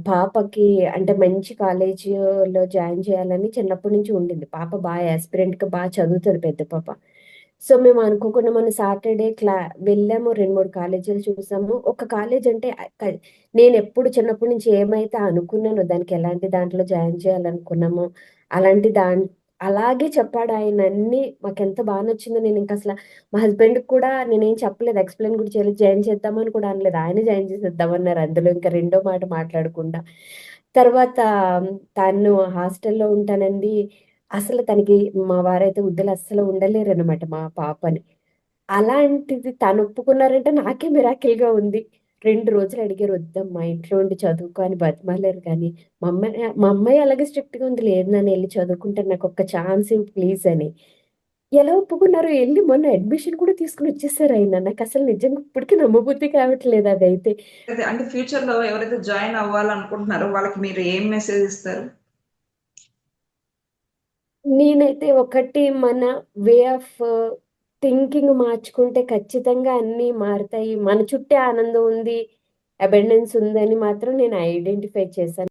పాపకి అంటే మంచి కాలేజీలో జాయిన్ చేయాలని చిన్నప్పటి నుంచి ఉండింది. పాప యాస్పిరెంట్‌గా చదువుతది పెద్ద పాప. సో, మేము అనుకోకుండా మొన్న సాటర్‌డే వెళ్ళాము 2, 3 కాలేజీలు చూసాము. ఒక కాలేజ్ అంటే నేనెప్పుడు చిన్నప్పటి నుంచి ఏమైతే అనుకున్నానో దానికి ఎలాంటి దాంట్లో జాయిన్ చేయాలనుకున్నామో, అలాంటి అలాగే చెప్పాడాయన అన్నీ మాకెంత నచ్చిందో నేనింకసల మా హస్బెండ్‌కి కూడా నేనేం చెప్పలేదు. ఎక్స్‌ప్లెయిన్ కూడా చేయలేదు. జాయిన్ చేద్దామని కూడా అనలేదు. ఆయనే జాయిన్ చేసేద్దామన్నారు అందులో ఇంక రెండో మాట మాట్లాడకుండా. తర్వాత తను హాస్టల్‌లో ఉంటానంది. అసలు తనకి మా వారైతే వద్దులు అస్సలు ఉండలేరనమాట మా పాపని. అలాంటిది తను ఒప్పుకున్నారంటే నాకే మిరాకిల్‌గా ఉంది. 2 రోజులు అడిగారు, "వద్దమ్మా ఇంట్లో ఉండి చదువుకో" అని బతిమాలారు కానీ, మా అమ్మాయి అలాగే స్ట్రిక్ట్‌గా ఉంది. "లేదు నాన్న ఎళ్లి చదువుకుంటాను. నాకొక్క ఛాన్స్ ఇవ్వు ప్లీజ్" అని. ఎలా ఒప్పుకున్నారో ఎళ్లి మొన్న అడ్మిషన్ కూడా తీసుకొని వచ్చేసారాయన. నాకసలు నిజంగా ఇప్పటికి నమ్మబుద్ధి కావట్లేదు అదైతే. అయితే అంటే ఫ్యూచర్‌లో ఎవరైతే జాయిన్ అవ్వాలనుకుంటున్నారో వాళ్ళకి మీరు ఏం మెసేజ్ ఇస్తారు? నేనైతే ఒకటి మన వే ఆఫ్ థింకింగ్ మార్చుకుంటే ఖచ్చితంగా అన్నీ మారతాయి. మన చుట్టే ఆనందం ఉంది, అబండెన్స్ ఉందని మాత్రం నేను ఐడెంటిఫై చేశాను.